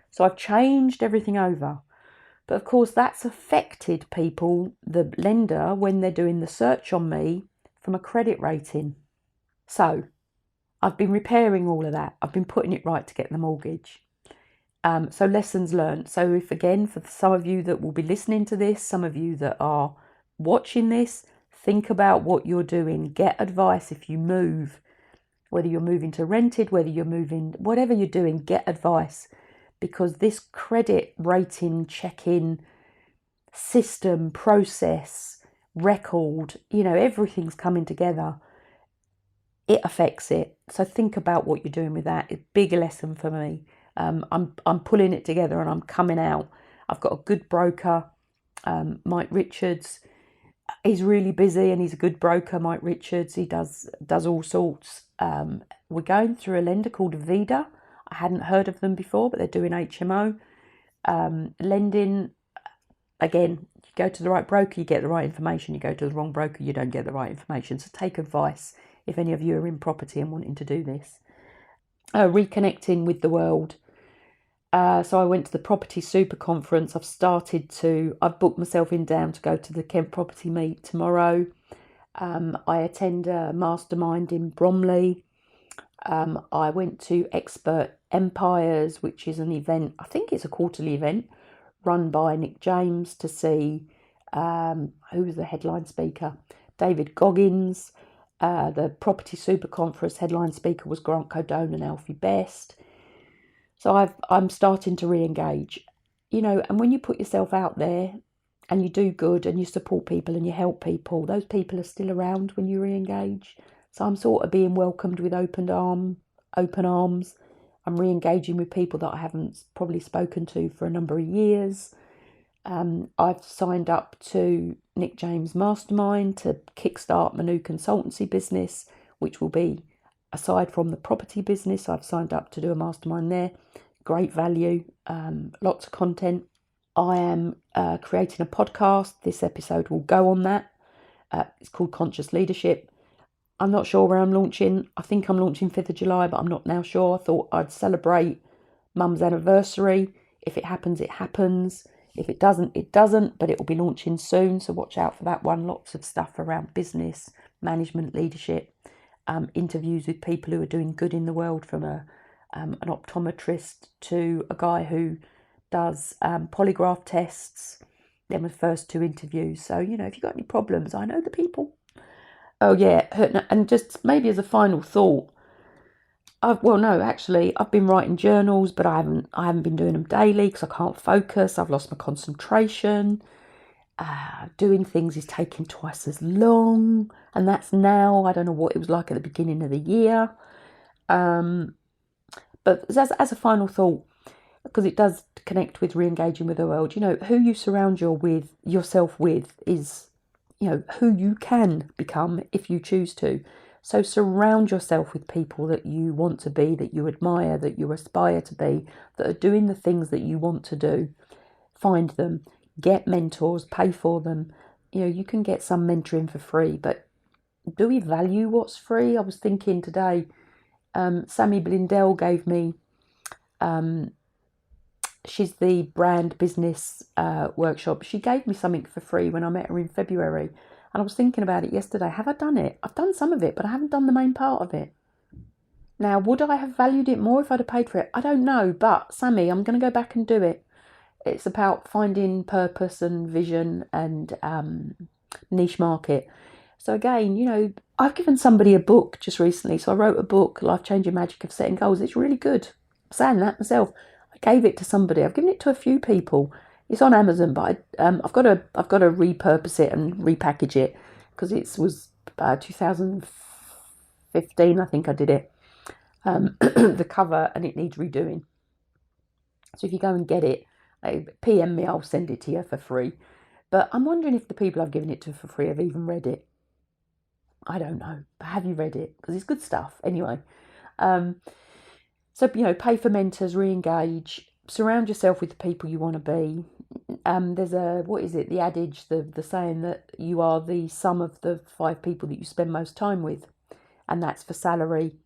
A: So I've changed everything over. But of course, that's affected people, the lender, when they're doing the search on me from a credit rating. So I've been repairing all of that. I've been putting it right to get the mortgage. So lessons learned. So if, again, for some of you that will be listening to this, some of you that are watching this, think about what you're doing. Get advice if you move, whether you're moving to rented, whether you're moving, whatever you're doing, get advice, because this credit rating check-in system, process, record, everything's coming together. It affects it. So think about what you're doing with that. It's a big lesson for me. I'm pulling it together and I'm coming out. I've got a good broker, Mike Richards. He's really busy and he's a good broker, Mike Richards. He does all sorts. We're going through a lender called Vida. I hadn't heard of them before, but they're doing HMO. Lending, again, you go to the right broker, you get the right information. You go to the wrong broker, you don't get the right information. So take advice if any of you are in property and wanting to do this. Reconnecting with the world. So I went to the Property Super Conference. I've booked myself down to go to the Kent Property Meet tomorrow. I attend a mastermind in Bromley. I went to Expert Empires, which is an event, I think it's a quarterly event, run by Nick James, to see who was the headline speaker? David Goggins. The Property Super Conference headline speaker was Grant Cardone and Alfie Best. So I'm starting to re-engage, and when you put yourself out there and you do good and you support people and you help people, those people are still around when you re-engage. So I'm sort of being welcomed with open arms. I'm re-engaging with people that I haven't probably spoken to for a number of years. I've signed up to Nick James Mastermind to kickstart my new consultancy business, which will be, aside from the property business, I've signed up to do a mastermind there. Great value, lots of content. I am creating a podcast. This episode will go on that. It's called Conscious Leadership. I'm not sure where I'm launching. I think I'm launching 5th of July, but I'm not now sure. I thought I'd celebrate Mum's anniversary. If it happens, it happens. If it doesn't, it doesn't, but it will be launching soon. So watch out for that one. Lots of stuff around business, management, leadership, interviews with people who are doing good in the world, from an optometrist to a guy who does polygraph tests. Them were the first 2 interviews. So, if you've got any problems, I know the people. Oh, yeah. And just maybe as a final thought, I've been writing journals, but I haven't been doing them daily because I can't focus. I've lost my concentration. Doing things is taking twice as long, and that's now. I don't know what it was like at the beginning of the year. But as a final thought, because it does connect with re-engaging with the world, who you surround yourself with is, who you can become if you choose to. So surround yourself with people that you want to be, that you admire, that you aspire to be, that are doing the things that you want to do. Find them, get mentors, pay for them. You can get some mentoring for free, but do we value what's free? I was thinking today, Sammy Blindell gave me, she's the brand business workshop. She gave me something for free when I met her in February. And I was thinking about it yesterday. Have I done it? I've done some of it, but I haven't done the main part of it. Now, would I have valued it more if I'd have paid for it? I don't know. But, Sammy, I'm going to go back and do it. It's about finding purpose and vision and niche market. So again, I've given somebody a book just recently. So I wrote a book, Life Changing Magic of Setting Goals. It's really good. I'm saying that myself. I gave it to somebody. I've given it to a few people. It's on Amazon, but I've got to repurpose it and repackage it, because it was 2015, I think I did it. The cover, and it needs redoing. So if you go and get it, PM me, I'll send it to you for free. But I'm wondering if the people I've given it to for free have even read it. I don't know, but have you read it? Because it's good stuff. Anyway, so pay for mentors, re-engage, surround yourself with the people you want to be. There's the adage, the saying that you are the sum of the 5 people that you spend most time with, and that's for salary,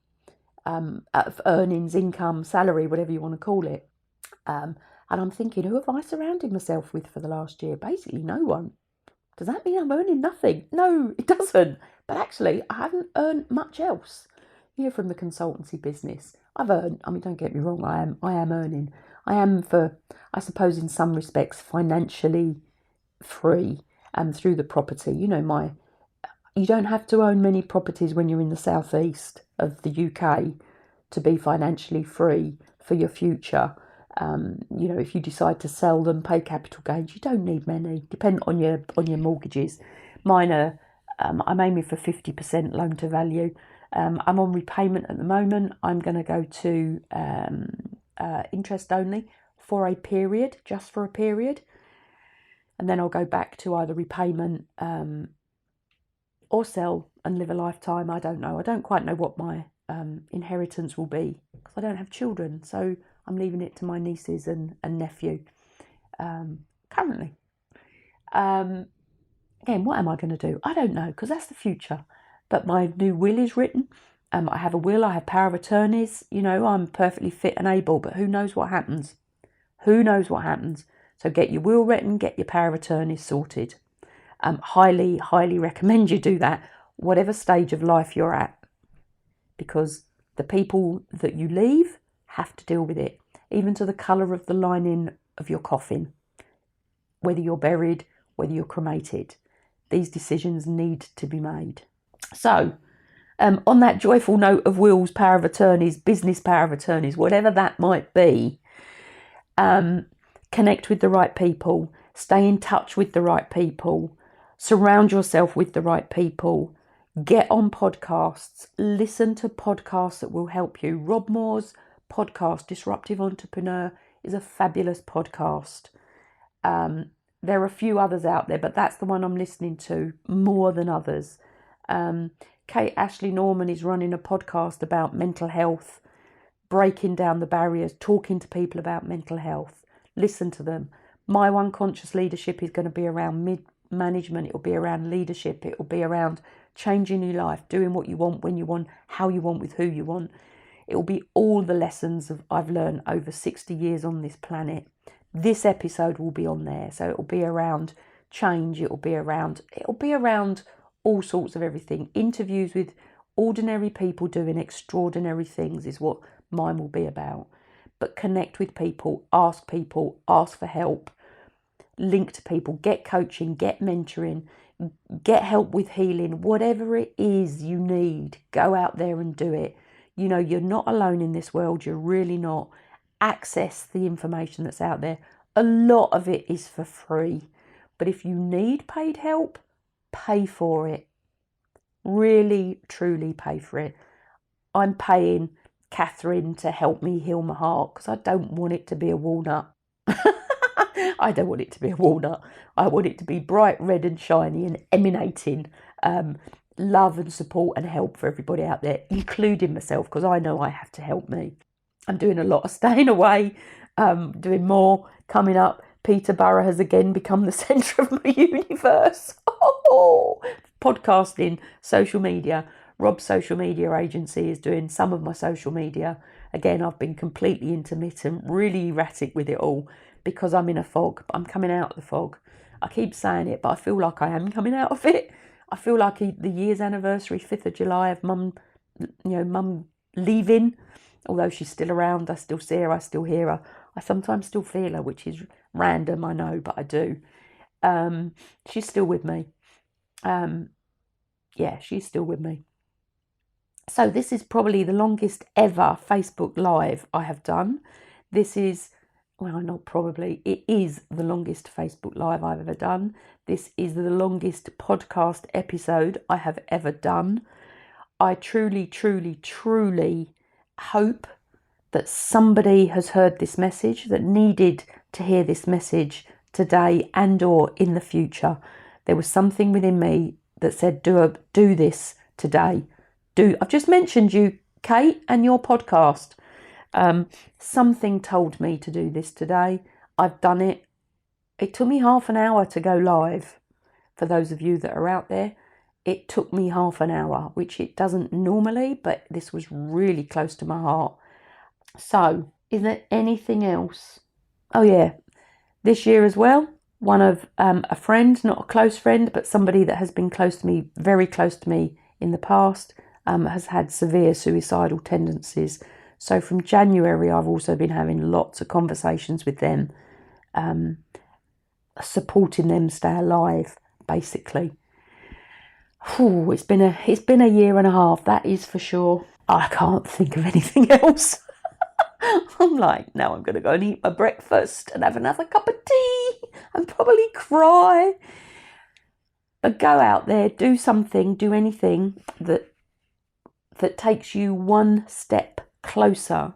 A: earnings, income, salary, whatever you want to call it. And I'm thinking, who have I surrounded myself with for the last year? Basically, no one. Does that mean I'm earning nothing? No, it doesn't. But actually, I haven't earned much else. From the consultancy business, I've earned. Don't get me wrong. I am earning. I am, for, I suppose, in some respects, financially free. through the property. You don't have to own many properties when you're in the southeast of the UK to be financially free for your future. If you decide to sell them, pay capital gains, you don't need many. Depend on your mortgages. Mine are, I'm aiming for 50% loan to value. I'm on repayment at the moment. I'm going to go to interest only for a period, just for a period. And then I'll go back to either repayment or sell and live a lifetime. I don't know. I don't quite know what my inheritance will be because I don't have children. So I'm leaving it to my nieces and nephew currently. Again, what am I going to do? I don't know, because that's the future. But my new will is written. I have a will, I have power of attorneys. I'm perfectly fit and able, but who knows what happens? Who knows what happens? So get your will written, get your power of attorneys sorted. Highly, highly recommend you do that, whatever stage of life you're at. Because the people that you leave have to deal with it, even to the colour of the lining of your coffin. Whether you're buried, whether you're cremated, these decisions need to be made. So, on that joyful note of wills, power of attorneys, business power of attorneys, whatever that might be, connect with the right people, stay in touch with the right people, surround yourself with the right people, get on podcasts, listen to podcasts that will help you. Rob Moore's podcast, Disruptive Entrepreneur, is a fabulous podcast. There are a few others out there, but that's the one I'm listening to more than others. Kate Ashley Norman is running a podcast about mental health, breaking down the barriers, talking to people about mental health. Listen to them. My One Conscious Leadership is going to be around mid-management. It'll be around leadership. It'll be around changing your life, doing what you want, when you want, how you want, with who you want. It'll be all the lessons I've learned over 60 years on this planet. This episode will be on there. So it'll be around change. It'll be around all sorts of everything. Interviews with ordinary people doing extraordinary things is what mine will be about. But connect with people, ask for help, link to people, get coaching, get mentoring, get help with healing, whatever it is you need, go out there and do it. You're not alone in this world. You're really not. Access the information that's out there. A lot of it is for free. But if you need paid help, pay for it. Really, truly pay for it. I'm paying Catherine to help me heal my heart because I don't want it to be a walnut. I don't want it to be a walnut. I want it to be bright red and shiny and emanating love and support and help for everybody out there, including myself, because I know I have to help me. I'm doing a lot of staying away, doing more coming up. Peterborough has again become the centre of my universe. Podcasting, social media. Rob's social media agency is doing some of my social media. Again, I've been completely intermittent, really erratic with it all because I'm in a fog. I'm coming out of the fog. I keep saying it, but I feel like I am coming out of it. I feel like the year's anniversary, 5th of July, of Mum leaving. Although she's still around, I still see her, I still hear her. I sometimes still feel her, which is random, I know, but I do. She's still with me. She's still with me. So this is probably the longest ever Facebook Live I have done. It is the longest Facebook Live I've ever done. This is the longest podcast episode I have ever done. I truly, truly, truly hope that somebody has heard this message, that needed to hear this message today and or in the future. There was something within me that said, do this today. I've just mentioned you, Kate, and your podcast. Something told me to do this today. I've done it. It took me half an hour to go live. For those of you that are out there, it took me half an hour, which it doesn't normally, but this was really close to my heart. So, is there anything else? Oh yeah, this year as well, one of a friend, not a close friend, but somebody that has been close to me, very close to me in the past, has had severe suicidal tendencies. So from January, I've also been having lots of conversations with them, supporting them stay alive, basically. Whew, it's been a year and a half, that is for sure. I can't think of anything else. I'm like, now I'm going to go and eat my breakfast and have another cup of tea and probably cry. But go out there, do something, do anything that takes you one step closer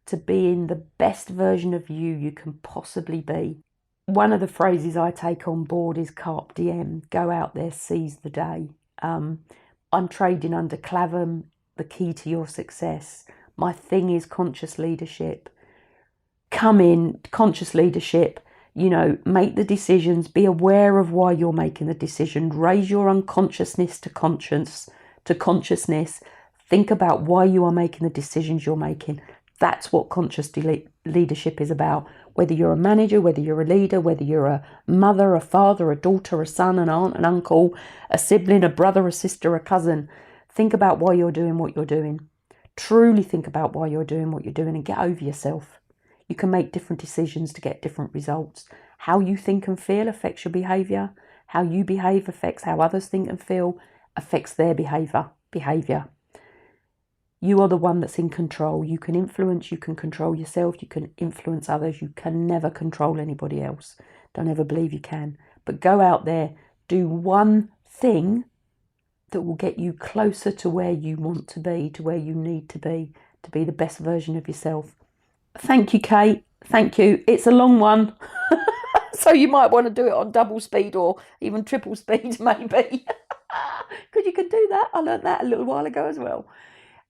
A: to being the best version of you can possibly be. One of the phrases I take on board is carpe diem. Go out there, seize the day. I'm trading under Clavum, the key to your success. My thing is conscious leadership. Come in, conscious leadership, make the decisions, be aware of why you're making the decision, raise your unconsciousness to consciousness, think about why you are making the decisions you're making. That's what conscious leadership is about. Whether you're a manager, whether you're a leader, whether you're a mother, a father, a daughter, a son, an aunt, an uncle, a sibling, a brother, a sister, a cousin, think about why you're doing what you're doing. Truly think about why you're doing what you're doing and get over yourself. You can make different decisions to get different results. How you think and feel affects your behaviour. How you behave affects how others think and feel, affects their behaviour. You are the one that's in control. You can influence, you can control yourself, you can influence others. You can never control anybody else. Don't ever believe you can. But go out there, do one thing that will get you closer to where you want to be, to where you need to be the best version of yourself. Thank you, Kate. Thank you. It's a long one. So you might want to do it on double speed or even triple speed, maybe. Because you can do that. I learned that a little while ago as well.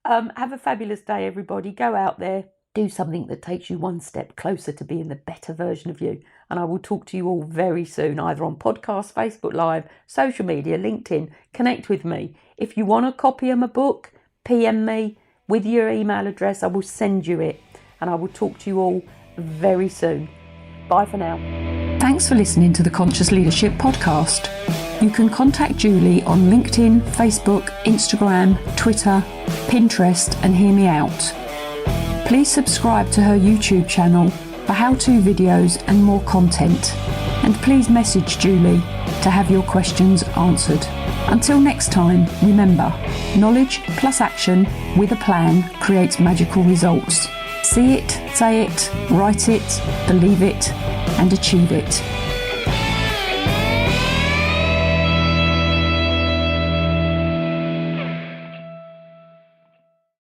A: Have a fabulous day, everybody. Go out there, do something that takes you one step closer to being the better version of you. And I will talk to you all very soon, either on podcast, Facebook Live, social media, LinkedIn. Connect with me. If you want a copy of my book, PM me with your email address. I will send you it. And I will talk to you all very soon. Bye for now. Thanks for listening to the Conscious Leadership Podcast. You can contact Julie on LinkedIn, Facebook, Instagram, Twitter, Pinterest, and hear me out. Please subscribe to her YouTube channel for how-to videos and more content. And please message Julie to have your questions answered. Until next time, remember, knowledge plus action with a plan creates magical results. See it, say it, write it, believe it, and achieve it.